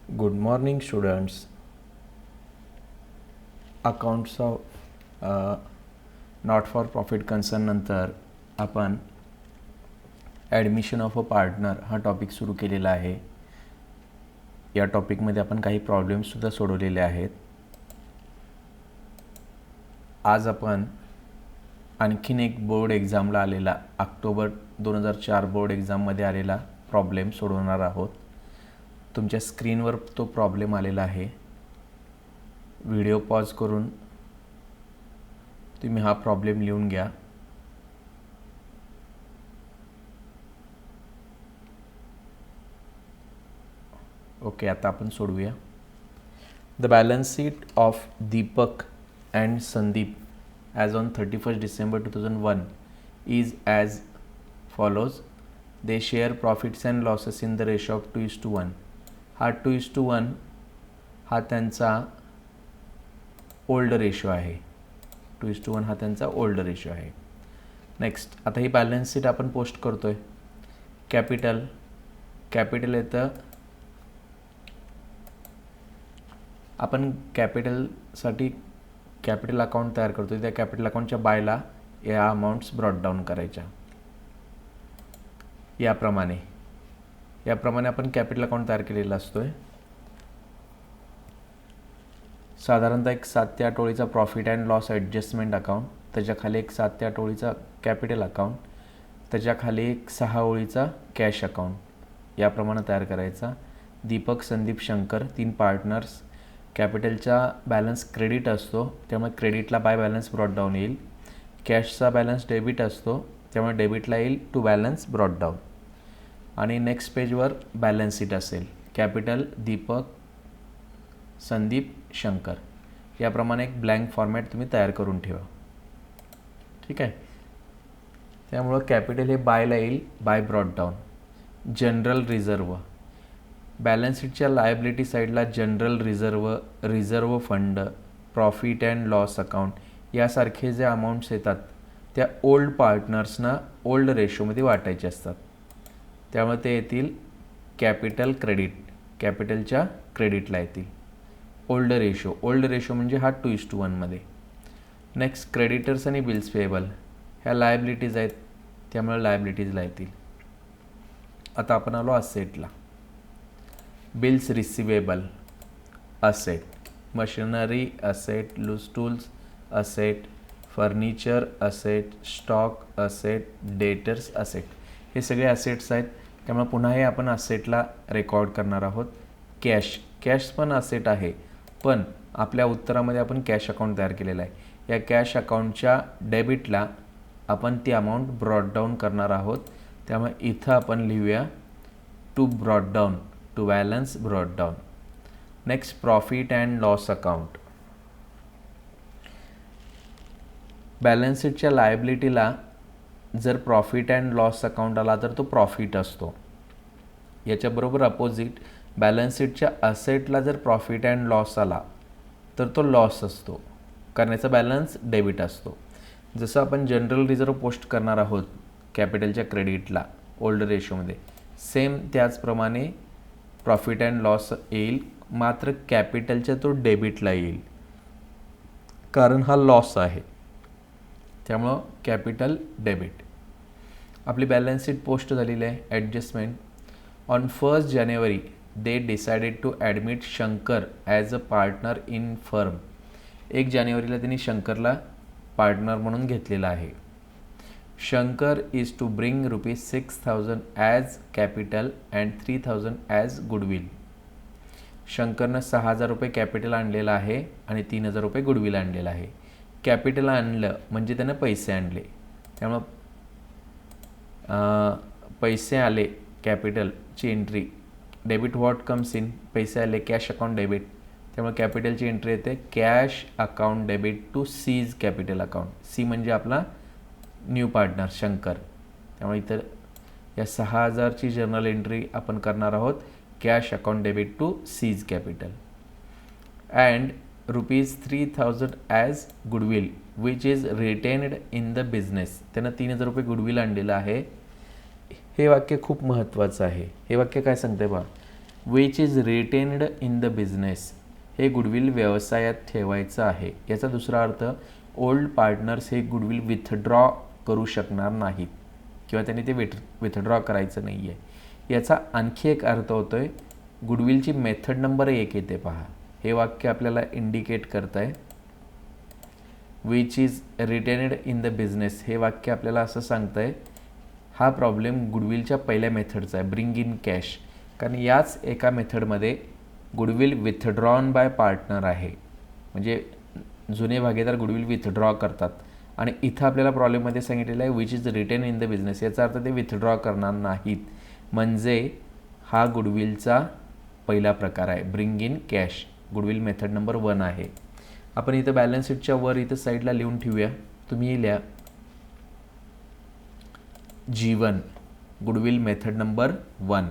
Good morning, students. Accounts of not for profit concern नंतर आपण admission of a partner हा topic सुरू केलेला आहे. या टॉपिकमध्ये आपण काही प्रॉब्लेम्ससुद्धा सोडवलेले आहेत. आज आपण आणखीन एक बोर्ड एक्झामला आलेला ऑक्टोबर 2004 बोर्ड एक्झाममध्ये आलेला प्रॉब्लेम सोडवणार आहोत. तुमच्या स्क्रीनवर तो प्रॉब्लेम आलेला आहे. व्हिडिओ पॉज करून तुम्ही हा प्रॉब्लेम लिहून घ्या. ओके, आता आपण सोडवूया. The balance sheet of Deepak and Sandeep as on 31 December 2001 is as follows. They share profits and losses in the ratio of 2:1. हा 2:1 हा त्यांचा ओल्ड रेशो आहे. 2:1 हा त्यांचा ओल्ड रेशो आहे. नेक्स्ट, आता ही बॅलन्स शीट आपण पोस्ट करतोय. कॅपिटल येतं. आपण कॅपिटलसाठी कॅपिटल अकाउंट तयार करतोय. त्या कॅपिटल अकाउंटच्या बायला या अमाऊंट्स ब्रॉट डाऊन करायच्या. याप्रमाणे आपण कॅपिटल अकाउंट तयार केलेला असतोय. साधारणतः एक 7 ते 8 ओळीचा profit and loss adjustment account, त्याच्याखाली एक 7 ते 8 ओळीचा कॅपिटल अकाउंट, त्याच्याखाली एक 6 ओळीचा कॅश अकाउंट याप्रमाणे तयार करायचा. दीपक, संदीप, शंकर 3 पार्टनर्स. कॅपिटलचा बॅलन्स क्रेडिट असतो, त्यामुळे क्रेडिटला बाय बॅलन्स ब्रॉट डाऊन येईल. कॅशचा बॅलन्स डेबिट असतो, त्यामुळे डेबिटला येईल टू बॅलन्स ब्रॉट डाऊन. आणि नेक्स्ट पेजवर बॅलन्स शीट असेल. कॅपिटल दीपक, संदीप, शंकर याप्रमाणे एक ब्लँक फॉर्मॅट तुम्ही तयार करून ठेवा. ठीक आहे. त्यामुळं कॅपिटल हे बायला येईल, by brought down. General reserve, balance शीटच्या लायबिलिटी साईडला general reserve fund, profit and loss account यासारखे जे अमाऊंट्स येतात त्या ओल्ड पार्टनर्सना ओल्ड रेशोमध्ये वाटायचे असतात. त्यामुळे ते येतील कॅपिटल क्रेडिट, कॅपिटलच्या क्रेडिटला येतील. ओल्ड रेशो म्हणजे हा 2:1 मध्ये. नेक्स्ट, क्रेडिटर्स आणि बिल्स पेएबल ह्या लायबिलिटीज आहेत, त्यामुळे लायबिलिटीजला येतील. आता आपण आलो असेटला. Bills receivable asset, machinery asset, loose tools asset, furniture asset, stock asset, debtors asset हे सगळे असेट्स आहेत. त्यामुळे पुन्हा हे आपण असेटला रेकॉर्ड करणार आहोत. कॅश पण असेट आहे, पण आपल्या उत्तरामध्ये आपण कॅश अकाउंट तयार केलेला आहे. या कॅश अकाउंटच्या डेबिटला आपण ती अमाऊंट ब्रॉट डाऊन करणार आहोत. त्यामुळे इथं आपण लिहूया to brought down, to balance brought down. Next, profit and loss account. Balance शीटच्या लायबिलिटीला जर प्रॉफिट अँड लॉस अकाउंट आला तर तो प्रॉफिट असतो. याच्याबरोबर अपोजिट बॅलन्स शीटच्या असेटला जर प्रॉफिट अँड लॉस आला तर तो लॉस असतो, कारण याचा बॅलन्स डेबिट असतो. जसं आपण जनरल रिझर्व पोस्ट करणार आहोत कॅपिटलच्या क्रेडिटला ओल्ड रेशोमध्ये, सेम त्याचप्रमाणे प्रॉफिट अँड लॉस येईल, मात्र कॅपिटलच्या तो डेबिटला येईल, कारण हा लॉस आहे. त्यामुळं कॅपिटल डेबिट. आपली बॅलन्स शीट पोस्ट झालेली आहे. ॲडजस्टमेंट. ऑन 1 जानेवारी they decided to admit Shankar as a partner in firm. 1 जानेवारीला त्यांनी शंकरला पार्टनर म्हणून घेतलेला आहे. Shankar is to bring ₹6,000 as capital and 3,000 as goodwill. शंकरनं ₹6,000 कॅपिटल आणलेलं आहे आणि ₹3,000 गुडविल आणलेलं आहे. कॅपिटल आणलं म्हणजे त्यानं पैसे आणले, त्यामुळं पैसे आले, कॅपिटलची entry. Debit what comes in, पैसे आले, कॅश अकाउंट डेबिट, त्यामुळे कॅपिटलची एंट्री येते cash account debit to C's capital account. C म्हणजे आपला न्यू पार्टनर शंकर. त्यामुळे इथं या 6,000ची जर्नल एंट्री आपण करणार आहोत cash account debit to C's capital. And ₹3,000 as goodwill which is retained in the business. त्यानं ₹3,000 गुडविल आणलेलं आहे. हे वाक्य खूप महत्त्वाचं आहे. हे वाक्य काय सांगते बा, which is retained in the business, हे गुडविल व्यवसायात ठेवायचं आहे. याचा दुसरा अर्थ, ओल्ड पार्टनर्स हे गुडविल विथड्रॉ करू शकणार नाहीत किंवा त्यांनी ते विथड्रॉ करायचं नाही आहे. याचा आणखी एक अर्थ होतो आहे, गुडविलची मेथड नंबर 1 येते पहा. हे वाक्य आपल्याला इंडिकेट करत आहे which is retained in the business. हे वाक्य आपल्याला असं सांगतं आहे हा प्रॉब्लेम गुडविलच्या पहिल्या मेथडचा आहे, ब्रिंग इन कॅश. कारण याच एका मेथडमध्ये गुडविल विथड्रॉन बाय पार्टनर आहे, म्हणजे जुने भागीदार गुडविल विथड्रॉ करतात. आणि इथं आपल्याला प्रॉब्लेममध्ये सांगितलेलं आहे which is retain in the business, याचा अर्थ ते विथड्रॉ करणार नाहीत, म्हणजे हा गुडविलचा पहिला प्रकार आहे, bring in cash. Goodwill method number 1 आहे. आपण इथं बॅलन्स शीटच्या वर इथं साईडला लिहून ठेवूया. तुम्ही लिहा G1 गुडविल मेथड नंबर 1.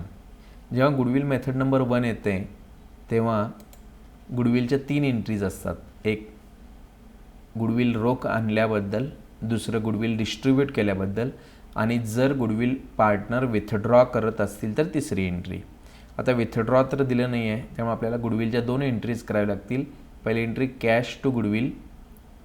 जेव्हा गुडविल मेथड नंबर 1 येते तेव्हा गुडविलच्या 3 एंट्रीज असतात. एक गुडविल रोख आणल्याबद्दल, दुसरं गुडविल डिस्ट्रीब्यूट केल्याबद्दल, आणि जर गुडविल पार्टनर विथड्रॉ करत असतील तर तिसरी एंट्री. आता विथड्रॉ तर दिलं नाही आहे, त्यामुळे आपल्याला गुडविलच्या 2 एंट्रीज कराव्या लागतील. पहिली entry cash to goodwill,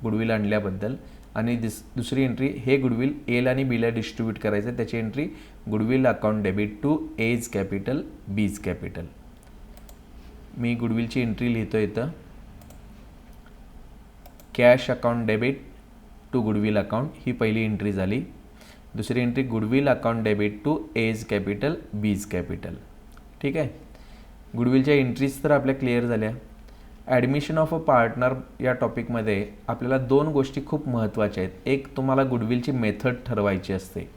goodwill आणल्याबद्दल, आणि दुसरी एंट्री हे गुडविल एल आणि बीला डिस्ट्रीब्यूट करायचं आहे, त्याची entry goodwill account debit to A's capital B's capital. मी गुडविलची एंट्री लिहितो इथं, cash account debit to goodwill account, ही पहिली एंट्री झाली. दुसरी entry goodwill account debit to A's capital B's capital. ठीक आहे. गुडविलच्या एंट्रीज तर आपल्या क्लिअर झाल्या. ॲडमिशन ऑफ अ पार्टनर या टॉपिकमध्ये आपल्याला 2 गोष्टी खूप महत्त्वाच्या आहेत. एक, तुम्हाला गुडविलची मेथड ठरवायची असते,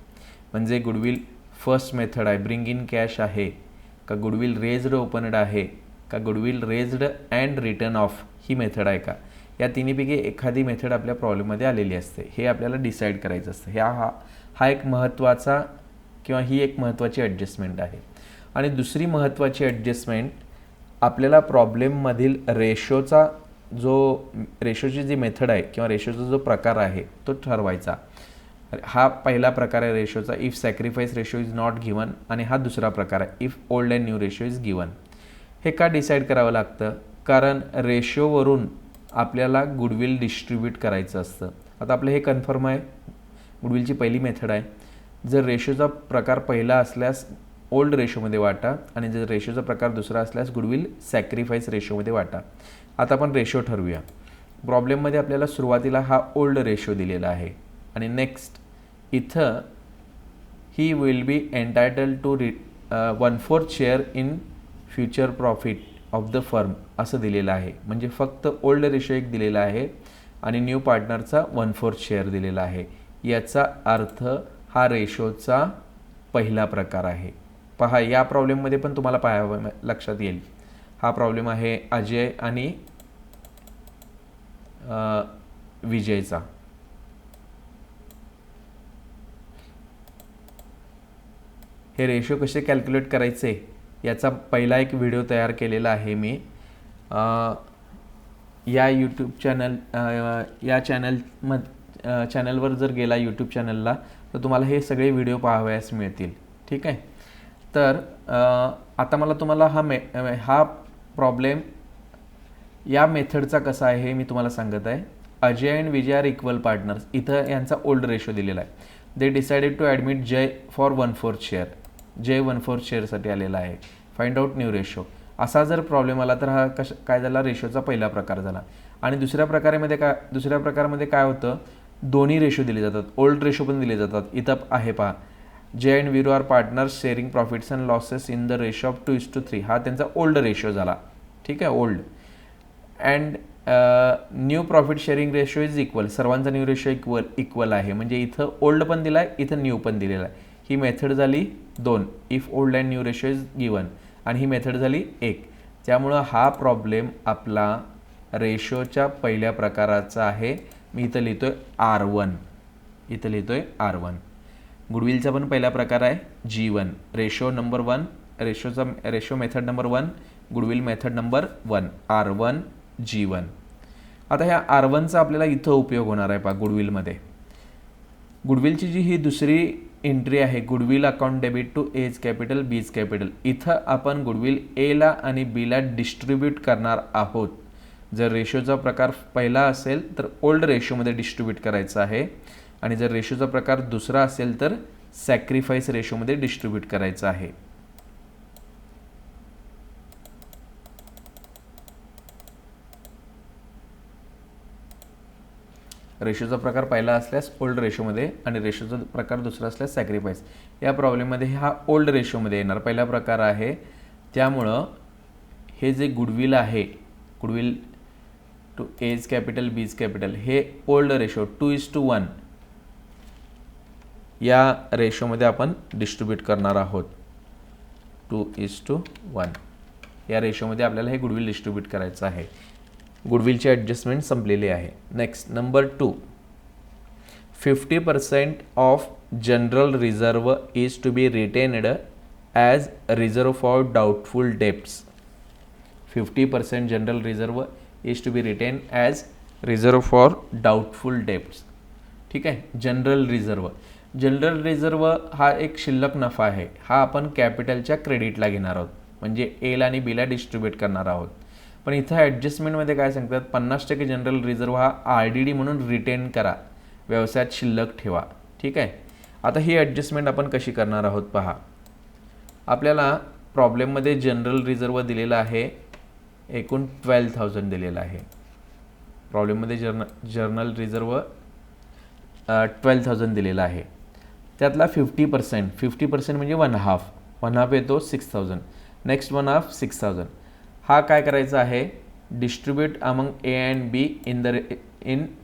म्हणजे गुडविल फर्स्ट मेथड आहे ब्रिंग इन कॅश आहे का, गुडविल रेज्ड ओपनड आहे का, goodwill raised and return of he method आहे का. या तिन्हीपैकी एखादी मेथड आपल्या प्रॉब्लेममध्ये आलेली असते, हे आपल्याला डिसाईड करायचं असतं. हा एक महत्त्वाचा किंवा ही एक महत्त्वाची ॲडजस्टमेंट आहे. आणि दुसरी महत्त्वाची ॲडजस्टमेंट, आपल्याला प्रॉब्लेममधील रेशोची जी मेथड आहे किंवा रेशोचा जो प्रकार आहे तो ठरवायचा. हा पहिला प्रकार आहे रेशोचा, if sacrifice ratio is not given, आणि हा दुसरा प्रकार आहे if old and new ratio is given. हे का डिसाईड करावं लागतं, कारण रेशोवरून आपल्याला गुडविल डिस्ट्रीब्यूट करायचं असतं. आता आपलं हे कन्फर्म आहे, गुडविलची पहिली मेथड आहे. जर रेशोचा प्रकार पहिला असल्यास ओल्ड रेशोमध्ये वाटा, आणि जर रेशोचा प्रकार दुसरा असल्यास गुडविल सॅक्रिफाईस रेशोमध्ये वाटा. आता आपण रेशो ठरवूया. प्रॉब्लेममध्ये आपल्याला सुरुवातीला हा ओल्ड रेशो दिलेला आहे, आणि नेक्स्ट इथं he will be entitled to 1/4 share in future profit of the firm असं दिलेलं आहे. म्हणजे फक्त ओल्ड रेशो एक दिलेला आहे आणि न्यू पार्टनरचा 1/4 शेअर दिलेला आहे. याचा अर्थ हा रेशोचा पहिला प्रकार आहे. पहा, या प्रॉब्लेममध्ये पण तुम्हाला लक्षात येईल. हा प्रॉब्लेम आहे अजय आणि विजयचा. हे रेशो कसे कॅल्क्युलेट करायचे याचा पहिला एक व्हिडिओ तयार केलेला आहे मी. या यूट्यूब चॅनलवर जर गेला यूट्यूब चॅनलला तर तुम्हाला हे सगळे व्हिडिओ पाहावयास मिळतील. ठीक आहे. तर आता मला तुम्हाला हा प्रॉब्लेम या मेथडचा कसा आहे हे मी तुम्हाला सांगत आहे. Ajay and Vijay are equal partners. इथं यांचा ओल्ड रेशो दिलेला आहे. They decided to admit Jay for 1/4 share. Jay 1/4 शेअरसाठी आलेला आहे. Find out new ratio. असा जर प्रॉब्लेम आला तर हा काय झाला, रेशोचा पहिला प्रकार झाला. आणि दुसऱ्या प्रकारामध्ये काय होतं, दोन्ही रेशो दिले जातात, ओल्ड रेशो पण दिले जातात. इथं आहे पहा, Jai and Veeru are partners sharing profits and losses in the ratio of 2:3. हा त्यांचा ओल्ड रेशो झाला. ठीक आहे, old. And new profit sharing ratio is equal. सर्वांचा न्यू रेशो इक्वल आहे. म्हणजे इथं ओल्ड पण दिला आहे, इथं न्यू पण दिलेला आहे. ही मेथड झाली 2, if old and new ratio is given. आणि ही मेथड झाली 1. त्यामुळं हा प्रॉब्लेम आपला रेशोच्या पहिल्या प्रकाराचा आहे. मी इथं लिहितोय R1. गुडविलचा पण पहिला प्रकार आहे G1. Ratio number 1, ratio method number 1, goodwill method number 1, R1 G1. आता ह्या R1चा आपल्याला इथं उपयोग होणार आहे पहा गुडविलमध्ये. गुडविलची जी ही दुसरी एंट्री आहे goodwill account debit to A's capital B's capital. इथं आपण गुडविल एला आणि बीला डिस्ट्रीब्यूट करणार आहोत. जर रेशोचा प्रकार पहिला असेल तर ओल्ड रेशोमध्ये डिस्ट्रीब्यूट करायचा आहे आणि जर रेशोचा प्रकार दुसरा असेल तर सॅक्रिफाईस रेशोमध्ये डिस्ट्रीब्यूट करायचा आहे. रेशोचा प्रकार पहिला असल्यास ओल्ड रेशोमध्ये आणि रेशोचा प्रकार दुसरा असल्यास सॅक्रिफाईस. या प्रॉब्लेममध्ये हा ओल्ड रेशोमध्ये येणार पहिला प्रकार आहे. त्यामुळं हे जे गुडविल आहे goodwill to A's capital B's capital हे ओल्ड रेशो 2:1 या रेशोमध्ये आपण डिस्ट्रीब्यूट करणार आहोत. 2:1 या रेशोमध्ये आपल्याला हे गुडविल डिस्ट्रीब्यूट करायचं आहे. गुडविलची ॲडजस्टमेंट संपलेली आहे. Next number 2, 50% of general reserve is to be retained as reserve for doubtful debts. 50% general reserve is to be retain as reserve for doubtful debts. ठीक आहे. जनरल रिझर्व हा एक शिल्लक नफा आहे. हा आपण कॅपिटलच्या क्रेडिटला घेणार आहोत म्हणजे एला आणि बीला डिस्ट्रीब्यूट करणार आहोत. पण इथं ॲडजस्टमेंटमध्ये काय सांगतात 50% जनरल रिझर्व हा RDD म्हणून रिटेन करा, व्यवसायात शिल्लक ठेवा. ठीक आहे. आता ही ॲडजस्टमेंट आपण कशी करणार आहोत पहा. आपल्याला प्रॉब्लेममध्ये जनरल रिझर्व दिलेला आहे एकूण 12,000 दिलेला आहे. प्रॉब्लेममध्ये जर्नल रिझर्व 12,000 दिलेला आहे. त्यातला 50% म्हणजे 1/2 येतो 6,000. नेक्स्ट 1/2 6,000. हा काय करायचा आहे distribute among A and be in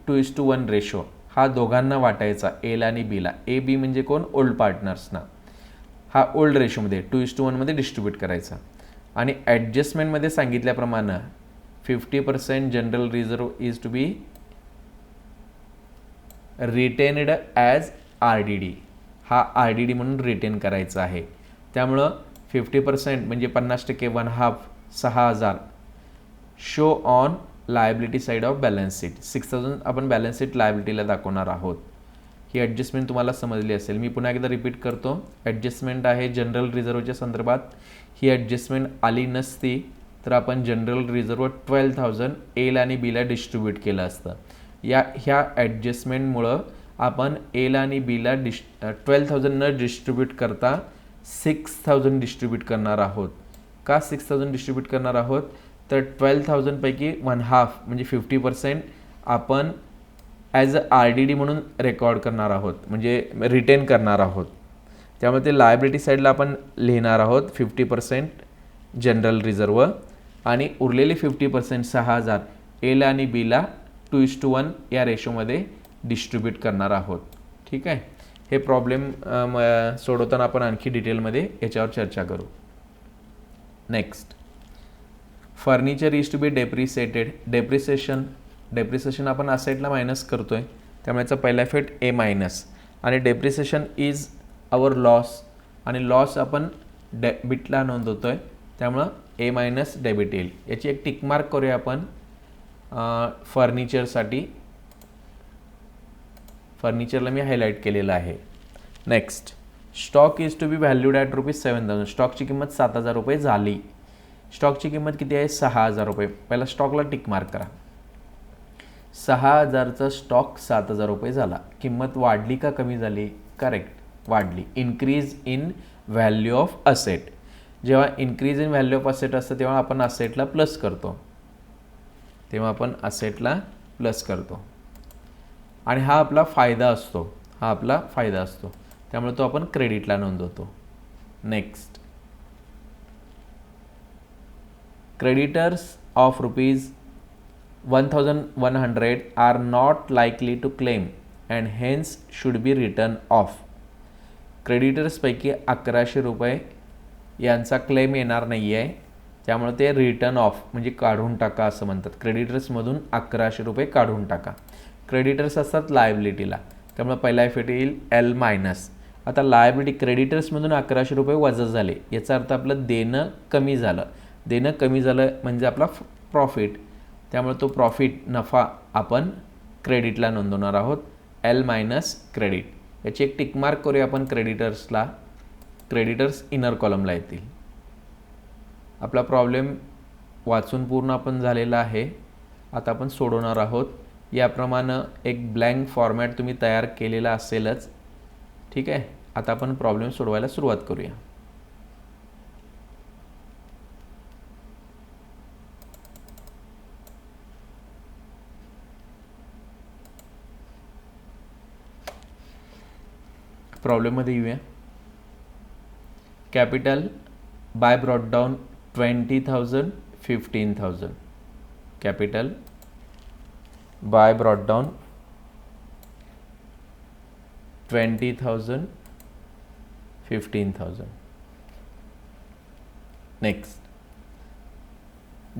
2:1 ratio. हा दोघांना वाटायचा एला आणि बीला. ए बी म्हणजे कोण ओल्ड पार्टनर्सना. हा ओल्ड रेशोमध्ये 2:1 मध्ये डिस्ट्रीब्यूट करायचा. आणि ॲडजस्टमेंटमध्ये सांगितल्याप्रमाणे 50% general reserve is to be retained as RDD. हा RDD म्हणून रिटेन करायचा आहे. त्यामुळं 50% म्हणजे 50% 1/2 6,000 show on liability side of balance sheet. 6,000 आपण बॅलन्स शीट लायबिलिटीला दाखवणार आहोत. ही ॲडजस्टमेंट तुम्हाला समजली असेल. मी पुन्हा एकदा रिपीट करतो. ॲडजस्टमेंट आहे जनरल रिझर्वच्या संदर्भात. ही ॲडजस्टमेंट आली नसती तर आपण जनरल रिझर्व 12,000 एला आणि बीला डिस्ट्रीब्यूट केलं असतं. ह्या ॲडजस्टमेंटमुळं आपण एला आणि बीला 12,000 न डिस्ट्रीब्यूट करता 6,000 डिस्ट्रीब्यूट करणार आहोत. का 6,000 डिस्ट्रीब्यूट करणार आहोत तर 12,000 पैकी 1/2 म्हणजे 50% आपण ॲज RDD म्हणून रेकॉर्ड करणार आहोत म्हणजे रिटेन करणार आहोत. त्यामुळे ते लायबिलिटी साईडला आपण लिहिणार आहोत 50% जनरल रिझर्व आणि उरलेली 50% 6,000 एला आणि बीला 2:1 या रेशोमध्ये डिस्ट्रीब्यूट करणार आहोत. ठीक आहे. हे प्रॉब्लेम सोडवताना आपण आणखी डिटेलमध्ये याच्यावर चर्चा करू. Next furniture is to be depreciated. Depreciation आपण असेटला मायनस करतोय त्यामुळे याचा पहिला इफेक्ट A- आणि डेप्रिसिएशन इज आवर लॉस आणि लॉस आपण डेबिटला नोंदवतोय त्यामुळं A- डेबिट येईल. याची एक टिक मार्क करूया आपण फर्निचरसाठी. फर्निचरला मी हायलाईट केलेलं आहे. Next stock is to be valued at ₹7,000. स्टॉकची किंमत 7,000 रुपये झाली. स्टॉकची किंमत किती आहे 6,000 रुपये. पहिला स्टॉकला टिक मार्क करा. 6,000चा स्टॉक 7,000 रुपये झाला. किंमत वाढली का कमी झाली? करेक्ट वाढली. Increase in value of asset. जेव्हा increase in value of asset असतं तेव्हा आपण असेटला प्लस करतो. आणि हा आपला फायदा असतो. त्यामुळे तो आपण क्रेडिटला नोंदवतो. Next creditors of ₹1,100 are not likely to claim and hence should be written off. क्रेडिटर्सपैकी 1,100 रुपये यांचा क्लेम येणार नाही आहे त्यामुळे ते रिटर्न ऑफ म्हणजे काढून टाका असं म्हणतात. क्रेडिटर्समधून 1,100 रुपये काढून टाका. क्रेडिटर्स असतात लायबिलिटीला त्यामुळे पहिला इफेक्ट येईल L-. आता लायबिलिटी क्रेडिटर्समधून 1,100 रुपये वजा झाले याचा अर्थ आपलं देणं कमी झालं म्हणजे आपला प्रॉफिट. त्यामुळे तो प्रॉफिट नफा आपण क्रेडिटला नोंदवणार आहोत L- क्रेडिट. याची एक टिक मार्क करूया आपण क्रेडिटर्सला. क्रेडिटर्स इनर कॉलमला येतील. आपला प्रॉब्लेम वाचून पूर्ण आपण झालेला आहे. आता आपण सोडवणार आहोत. याप्रमाणे एक ब्लँक फॉर्मॅट तुम्ही तयार केलेला असेलच. ठीक आहे. आता आपण प्रॉब्लेम सोडवायला सुरुवात करूया. प्रॉब्लेममध्ये येऊया. Capital by brought down 20,000 15,000. Capital by brought down 20,000 15,000. Next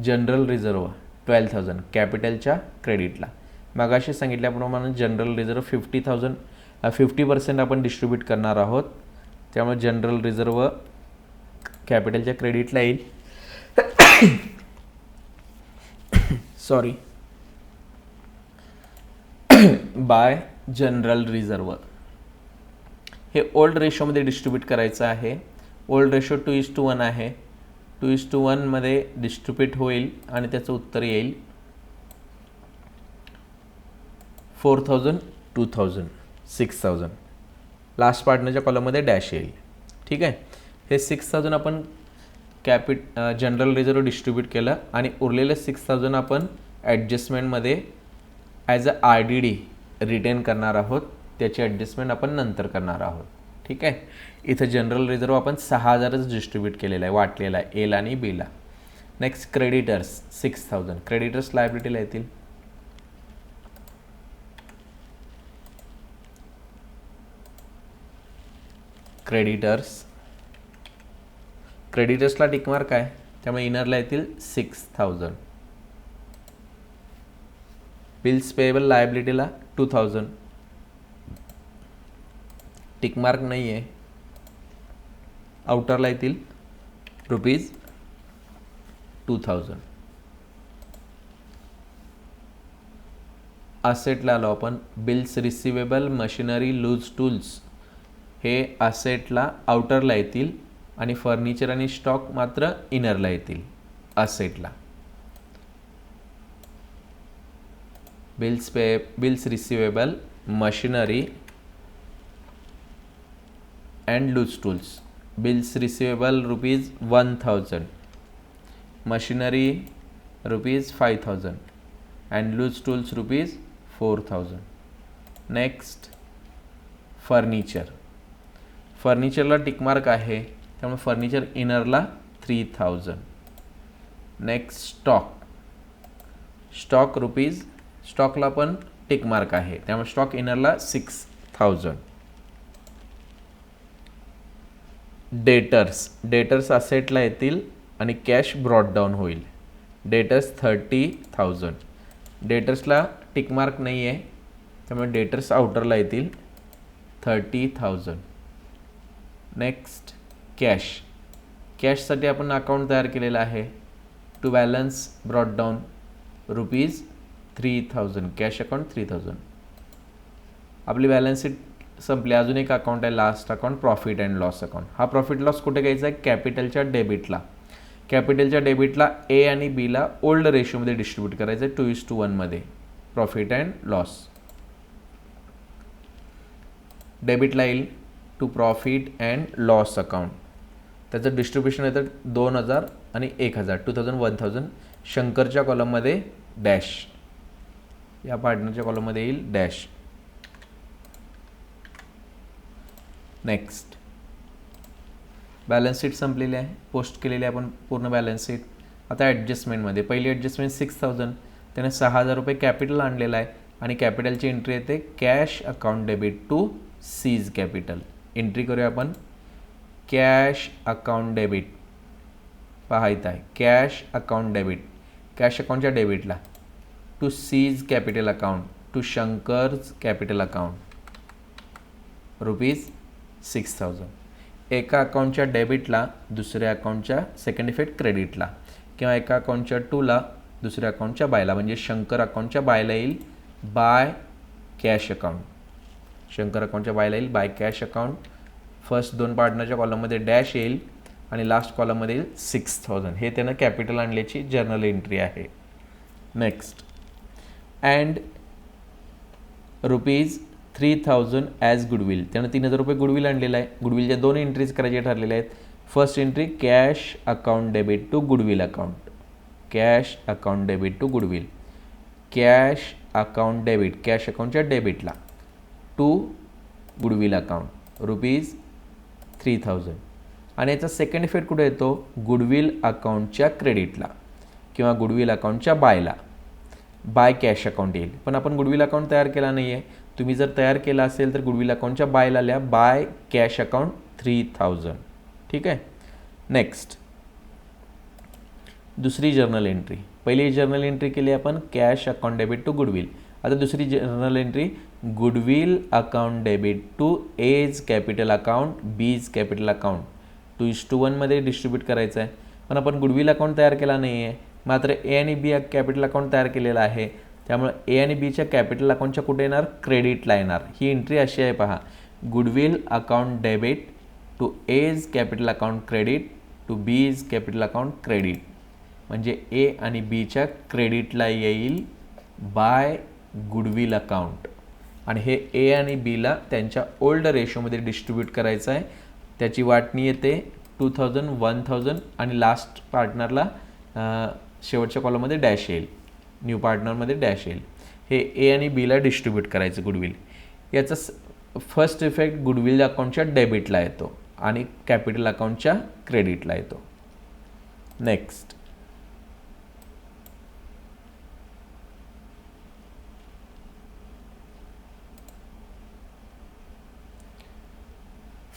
general reserve 12,000 कॅपिटलच्या क्रेडिटला. मगाशी सांगितल्याप्रमाणे जनरल रिझर्व 50% आपण डिस्ट्रीब्यूट करणार आहोत. त्यामुळे जनरल रिझर्व कॅपिटलच्या क्रेडिटला येईल. सॉरी, बाय जनरल रिझर्व हे ओल्ड रेशोमध्ये डिस्ट्रीब्यूट करायचं आहे. ओल्ड रेशो 2:1 आहे. 2:1 मध्ये डिस्ट्रीब्यूट होईल आणि त्याचं उत्तर येईल 4,000 2,000 6,000. लास्ट पार्टनरच्या कॉलममध्ये डॅश येईल. ठीक आहे. हे 6,000 आपण जनरल रिझर्व डिस्ट्रीब्यूट केलं आणि उरलेले 6,000 आपण ॲडजस्टमेंटमध्ये ॲज अ RDD रिटेन करणार आहोत. त्याची ॲडजस्टमेंट आपण नंतर करणार आहोत. ठीक आहे. इथं जनरल रिझर्व आपण 6,000च डिस्ट्रीब्यूट केलेला आहे, वाटलेला आहे एला आणि बीला. Next creditors 6,000. क्रेडिटर्स लायबिलिटीला येतील. क्रेडिटर्सला टिकमार्क आहे त्यामुळे इनरला येतील 6,000. Bills payable लायबिलिटीला 2,000. टिकमार्क नाही आहे. आउटरला येतील ₹2,000. असेटला आलो आपण. Bills receivable machinery loose tools हे असेटला आउटरला येतील आणि फर्निचर आणि स्टॉक मात्र इनरला येतील असेटला. Bills receivable machinery and loose tools. Bills receivable ₹1,000, machinery ₹5,000 and loose tools ₹4,000. Next फर्निचरला टिकमार्क आहे त्यामुळे फर्निचर इनरला 3,000. नेक्स्ट स्टॉकला पण टिकमार्क आहे त्यामुळे स्टॉक इनरला 6,000. डेटर्स असेटला येतील आणि कॅश ब्रॉट डाऊन होईल. डेटर्स 30,000. डेटर्सला टिकमार्क नाही आहे त्यामुळे डेटर्स आउटरला येतील 30,000. नेक्स्ट कॅशसाठी आपण अकाउंट तयार केलेलं आहे. To balance brought down ₹3,000. Cash account 3,000. आपली बॅलन्स शीट संपली. अजून एक अकाउंट आहे last account profit and loss account. हा प्रॉफिट लॉस कुठे घ्यायचा आहे? कॅपिटलच्या डेबिटला ए आणि बीला ओल्ड रेशोमध्ये डिस्ट्रीब्यूट करायचं आहे 2:1 मध्ये. प्रॉफिट अँड लॉस डेबिटला येईल to profit and loss account. त्याचं डिस्ट्रीब्युशन येतं 2,000 आणि 1,000 2,000 1,000. शंकरच्या कॉलममध्ये डॅश, या पार्टनरच्या कॉलममध्ये येईल डॅश. नेक्स्ट बॅलन्स शीट संपलेली आहे. पोस्ट केलेली आहे आपण पूर्ण बॅलन्स शीट. आता ॲडजस्टमेंटमध्ये पहिली ॲडजस्टमेंट 6,000. त्याने 6,000 रुपये कॅपिटल आणलेला आहे आणि कॅपिटलची एंट्री येते cash account debit to C's capital. Entry करूया आपण. कॅश अकाउंट डेबिट पहा इथं आहे कॅश अकाउंट डेबिट. कॅश अकाउंटच्या डेबिटला to C's capital account to Shankar's capital account ₹6,000. एका अकाउंटच्या डेबिटला दुसऱ्या अकाउंटच्या सेकंड इफेक्ट क्रेडिटला किंवा एका अकाउंटच्या टूला दुसऱ्या अकाउंटच्या बायला म्हणजे शंकर अकाउंटच्या बायला येईल बाय कॅश अकाउंट. शंकर अकाउंटच्या बायला येईल बाय कॅश अकाउंट. फर्स्ट 2 पार्टनरच्या कॉलममध्ये डॅश येईल आणि लास्ट कॉलममध्ये येईल 6000. हे त्यानं कॅपिटल आणल्याची जर्नल एंट्री आहे. Next, and ₹3000 as goodwill. त्यानं 3000 रुपये गुडविल आणलेलं आहे. गुडविलच्या 2 एंट्रीज करायचे ठरलेल्या आहेत. First entry cash account debit to goodwill account. Cash account debit to goodwill. Cash account debit, कॅश अकाउंटच्या डेबिटला टू गुडविल अकाउंट ₹3000. आणि याचा सेकंड इफेक्ट कुठे येतो? गुडविल अकाउंटच्या क्रेडिटला किंवा गुडविल अकाउंटच्या बायला. बाय कॅश अकाउंट येईल. पण आपण गुडविल अकाउंट तयार केला नाही आहे. तुम्ही जर तयार केला असेल तर गुडविल अकाउंटच्या बायला लिहा बाय कॅश अकाउंट 3000. ठीक आहे. नेक्स्ट, दुसरी जर्नल एंट्री. पहिली जर्नल एंट्री केली आपण cash account debit to goodwill. आता दुसरी journal entry goodwill account debit to A's capital account B's capital account. 2:1 मध्ये डिस्ट्रीब्यूट करायचं आहे. पण आपण गुडविल अकाउंट तयार केला नाही आहे, मात्र ए आणि बी कॅपिटल अकाउंट तयार केलेला आहे. त्यामुळे ए आणि बीच्या कॅपिटल अकाउंटच्या कुठे येणार? क्रेडिटला येणार. ही एंट्री अशी आहे पहा, goodwill account debit to A's capital account credit to B's capital account credit. म्हणजे ए आणि बीच्या क्रेडिटला येईल बाय गुडविल अकाउंट. आणि हे ए आणि बीला त्यांच्या ओल्ड रेशोमध्ये डिस्ट्रीब्यूट करायचं आहे. त्याची वाटणी येते 2000, 1000 आणि लास्ट पार्टनरला शेवटच्या कॉलममध्ये डॅश येईल. न्यू पार्टनरमध्ये डॅश येईल. हे ए आणि बीला डिस्ट्रीब्यूट करायचं गुडविल. याचा फर्स्ट इफेक्ट गुडविल अकाउंटच्या डेबिटला येतो आणि कॅपिटल अकाउंटच्या क्रेडिटला येतो. Next,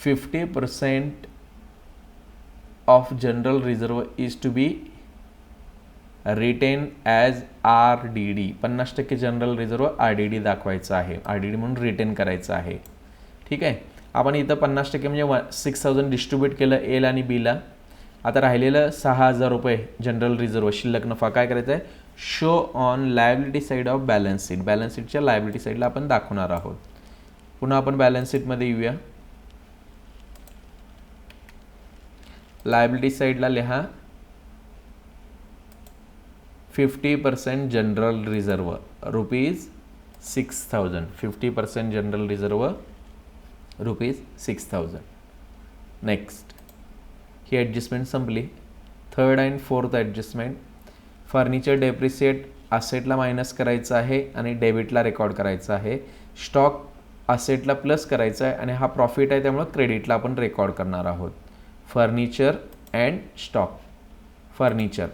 $50% of general reserve is to be retained as RDD. 50% general reserve RDD दाखवायचं आहे. RDD म्हणून रिटेन करायचं आहे. ठीक आहे. आपण इथं 50% म्हणजे 6000 डिस्ट्रीब्यूट केलं एल आणि बीला. आता राहिलेलं 6000 रुपये जनरल रिझर्व शिल्लक नफा काय करायचं आहे? Show on liability side of balance sheet. Balance शीटच्या लायबिलिटी साईडला आपण दाखवणार आहोत. पुन्हा आपण बॅलन्स शीटमध्ये येऊया. लायबिलिटी साईडला लिहा 50% general reserve ₹6000. 50% general reserve ₹6000. Next, ही ॲडजस्टमेंट संपली. Third and fourth adjustment, furniture depreciate असेटला मायनस करायचं आहे आणि डेबिटला रेकॉर्ड करायचं आहे. स्टॉक असेटला प्लस करायचा आहे आणि हा प्रॉफिट आहे त्यामुळे क्रेडिटला आपण रेकॉर्ड करणार आहोत. Furniture and stock. Furniture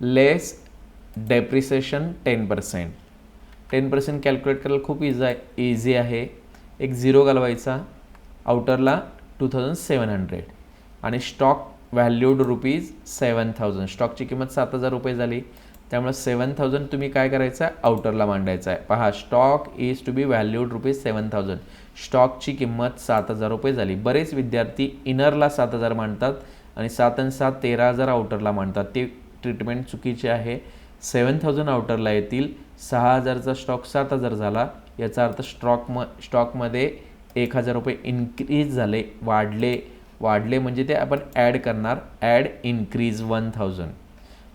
less depreciation 10%. 10% calculate करायला खूप इझी आहे. एक 0 घालवायचा, आउटरला 2700 आणि स्टॉक व्हॅल्यूड ₹7000. स्टॉकची किंमत 7000 रुपये झाली त्यामुळे 7000 तुम्ही काय करायचं आहे? आउटरला मांडायचं आहे. पहा, stock is to be valued ₹7000. स्टॉकची किंमत 7000 रुपये झाली. बरेच विद्यार्थी इनरला 7000 मांडतात आणि 7 आणि 7 13,000 आउटरला मांडतात. ते ट्रीटमेंट चुकीचे आहे. 7000 आउटरला येतील. 6000चा स्टॉक 7000 झाला. याचा अर्थ स्टॉकमध्ये 1000 रुपये इन्क्रीज झाले, वाढले म्हणजे ते आपण ॲड करणार. Add increase 1000.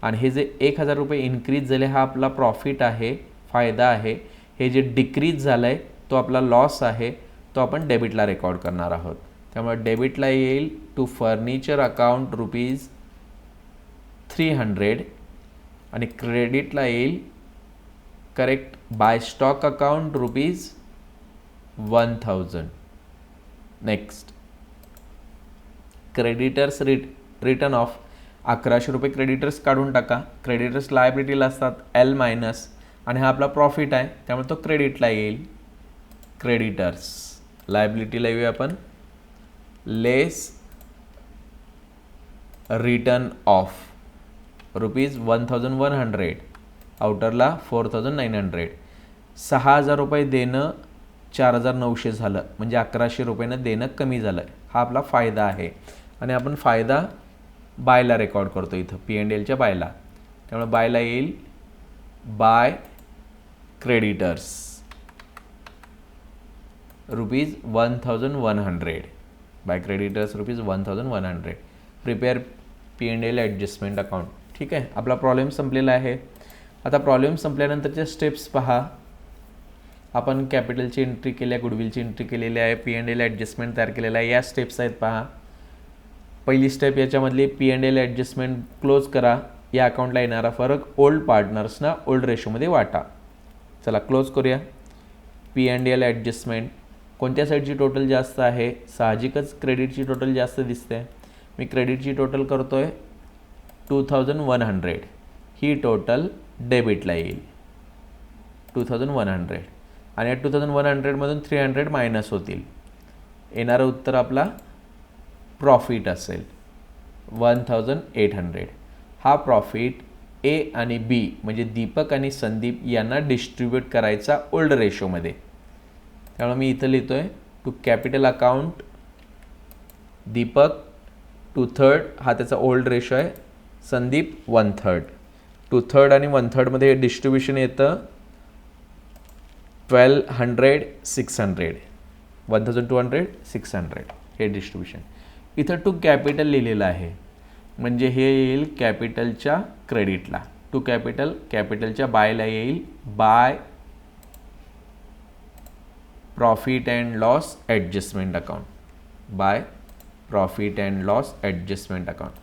आणि हे जे 1000 रुपये इन्क्रीज झाले हा आपला प्रॉफिट आहे, फायदा आहे. हे जे डिक्रीज झालं आहे तो आपला लॉस आहे, तो आपण डेबिटला रेकॉर्ड करणार आहोत. त्यामुळे डेबिटला येईल टू फर्निचर अकाउंट ₹300 आणि क्रेडिटला येईल correct by stock account ₹1000. Next, creditors return of 1100 रुपये क्रेडिटर्स काढून टाका. क्रेडिटर्स लायबिलिटीला असतात L मायनस आणि हा आपला प्रॉफिट आहे त्यामुळे तो क्रेडिटला येईल. क्रेडिटर्स लायबिलिटीला येऊया आपण. लेस रिटर्न ऑफ ₹1100, आउटरला 4900. 6000 रुपये देणं 4900 झालं म्हणजे 1100 रुपयानं देणं कमी झालं. हा आपला फायदा आहे आणि आपण फायदा बायला रेकॉर्ड करतो इथं P&Lच्या बायला. त्यामुळे बायला येईल by creditors. Rupees 1100. By creditors rupees 1100. Prepare P&L adjustment account. ठीक आहे, आपला प्रॉब्लेम संपलेला आहे. आता प्रॉब्लेम संपल्यानंतरच्या स्टेप्स पहा. आपण कॅपिटलची एंट्री केली आहे, गुडविलची एंट्री केलेली आहे, P&L ॲडजस्टमेंट तयार केलेला आहे. या स्टेप्स आहेत पहा. पहिली स्टेप याच्यामधली P&L ॲडजस्टमेंट क्लोज करा. या अकाउंटला येणारा फरक ओल्ड पार्टनर्सना ओल्ड रेशोमध्ये वाटा. चला क्लोज करूया. P&L adjustment. कोणत्या साईडची टोटल जास्त आहे? साहजिकच क्रेडिटची टोटल जास्त दिसते. मी क्रेडिटची टोटल करतो आहे 2100. ही टोटल डेबिटला येईल 2100. आणि या 2100मधून 300 मायनस होतील. येणारं उत्तर आपला प्रॉफिट असेल 1800. हा प्रॉफिट ए आणि बी म्हणजे दीपक आणि संदीप यांना डिस्ट्रीब्यूट करायचा ओल्ड रेशोमध्ये. त्यामुळे मी इथं लिहितो आहे टू कॅपिटल अकाउंट दीपक 2/3 हा त्याचा ओल्ड रेशो आहे, संदीप 1/3. 2/3 आणि 1/3मध्ये डिस्ट्रीब्युशन येतं 1200 600. 1200 600 हे डिस्ट्रीब्युशन. इथं टू कॅपिटल लिहिलेलं आहे म्हणजे हे येईल कॅपिटलच्या क्रेडिटला. टू कॅपिटल कॅपिटलच्या बायला येईल by profit and loss adjustment account. By profit and loss adjustment account.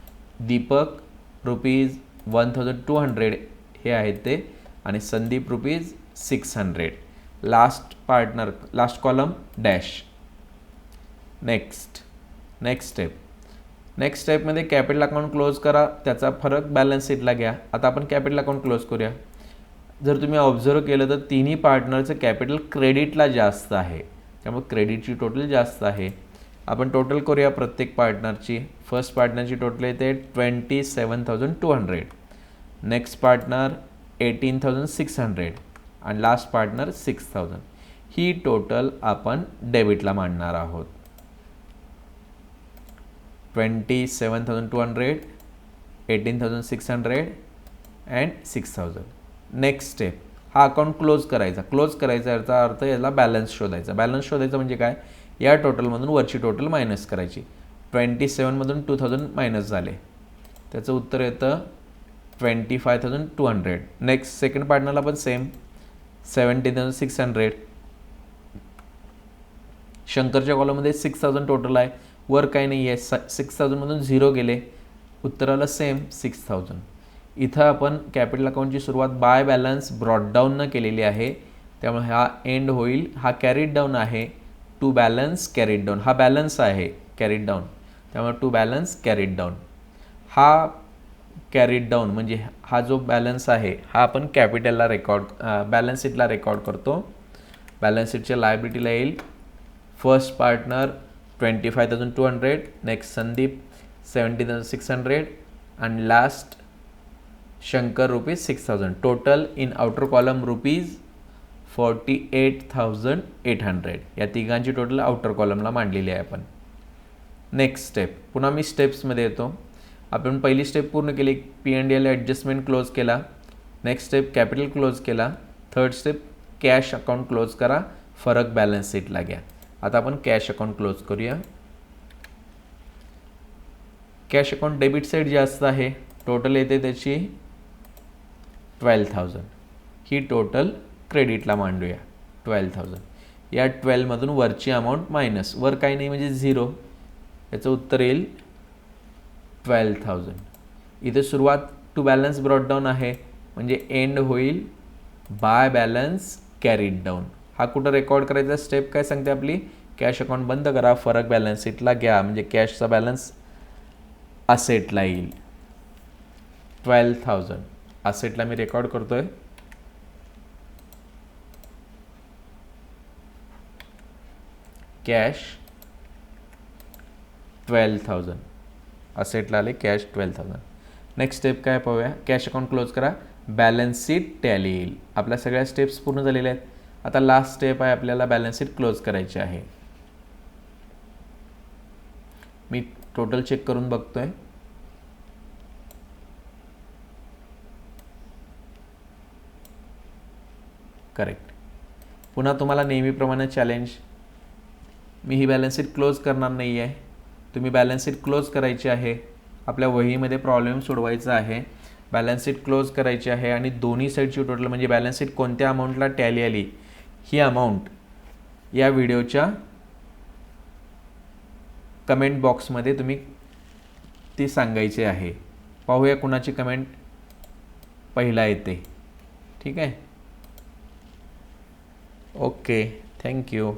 Deepak rupees 1200 हे आहेत ते आणि Sandeep rupees 600. Last partner last column dash. Next स्टेपमध्ये कॅपिटल अकाउंट क्लोज करा. त्याचा फरक बॅलन्स शीटला घ्या. आता आपण कॅपिटल अकाउंट क्लोज करूया. जर तुम्ही ऑब्झर्व केलं तर तिन्ही पार्टनरचं कॅपिटल क्रेडिटला जास्त आहे, त्यामुळे क्रेडिटची टोटल जास्त आहे. आपण टोटल करूया प्रत्येक पार्टनरची. फर्स्ट पार्टनरची टोटल येते 27,200. नेक्स्ट पार्टनर 18,600 आणि लास्ट पार्टनर 6,000. ही टोटल आपण डेबिटला मांडणार आहोत. 27,200, 18,600 अँड 6,000. नेक्स्ट स्टेप हा अकाउंट क्लोज करायचा. क्लोज करायचा याचा अर्थ याला बॅलन्स शोधायचा. बॅलन्स शोधायचं म्हणजे काय? या टोटलमधून वरची टोटल मायनस करायची. 27मधून 2000 मायनस झाले, त्याचं उत्तर येतं 25,200. नेक्स्ट सेकंड पार्टनरला पण सेम 17,600. शंकरच्या कॉलममध्ये 6,000 टोटल आहे, वर काही नाही आहे. 6,000मधून 0 गेले, उत्तराला सेम 6,000. इथं आपण कॅपिटल अकाउंटची सुरुवात बाय बॅलन्स ब्रॉड डाऊननं केलेली आहे, त्यामुळे हा एंड होईल. हा कॅरीड डाऊन आहे. To balance carried down. हा बॅलन्स आहे कॅरीड डाऊन, त्यामुळे टू बॅलन्स कॅरीड डाऊन. हा कॅरीड डाऊन म्हणजे हा जो बॅलन्स आहे हा आपण कॅपिटलला बॅलन्स शीटला रेकॉर्ड करतो. बॅलन्स शीटच्या लायबिलिटीला येईल फर्स्ट पार्टनर 25,200, नेक्स्ट संदीप 17,600 आणि last Shankar rupees 6,000. Total in outer column rupees 48,800. या तिघांची टोटल आउटर कॉलमला मांडलेली आहे आपण. Next step. पुन्हा मी स्टेप्समध्ये येतो. आपण पहिली स्टेप पूर्ण केली, P&L ॲडजस्टमेंट क्लोज केला. नेक्स्ट स्टेप कॅपिटल क्लोज केला. Third step cash account close करा, फरक बॅलन्स शीटला घ्या. आता आपण कॅश अकाउंट क्लोज करूया. कॅश अकाउंट डेबिट साईड जास्त आहे, टोटल येते त्याची 12,000. ही टोटल क्रेडिटला मांडूया 12,000. या 12मधून वरची अमाऊंट मायनस, वर काही नाही म्हणजे 0, याचं उत्तर येईल 12,000. इथे सुरुवात टू बॅलन्स ब्रॉड डाऊन आहे म्हणजे एंड होईल बाय बॅलन्स कॅरीड डाऊन. हा कुठं रेकॉर्ड करायचा? स्टेप काय सांगते आपली? कॅश अकाउंट बंद करा, फरक बॅलन्स शीटला घ्या, म्हणजे कॅशचा बॅलन्स असेटला येईल 12,000. असेटला मी रेकॉर्ड करतोय. कॅश 12,000. असेटला आले कॅश 12,000. नेक्स्ट स्टेप काय पाहूया. कॅश अकाउंट क्लोज करा, बॅलन्स शीट टॅली येईल. आपल्या सगळ्या स्टेप्स पूर्ण झालेल्या आहेत. आता लास्ट स्टेप आहे, आपल्याला बॅलन्स शीट क्लोज करायची आहे. मी टोटल चेक करून बघतोय. करेक्ट. पुन्हा तुम्हाला नेहमीप्रमाणे चॅलेंज, मी ही बॅलन्स शीट क्लोज करणार नाही आहे. तुम्ही बॅलन्स शीट क्लोज करायची आहे. आपल्या वहीमध्ये प्रॉब्लेम सोडवायचा आहे. बॅलन्स शीट क्लोज करायची आहे आणि दोन्ही साईडची टोटल म्हणजे बॅलन्स शीट कोणत्या अमाऊंटला टॅली आली ही अमाऊंट या व्हिडिओच्या कमेंट बॉक्समध्ये तुम्ही ती सांगायची आहे. पाहूया कुणाची कमेंट पहिला येते. ठीक आहे. Okay, thank you.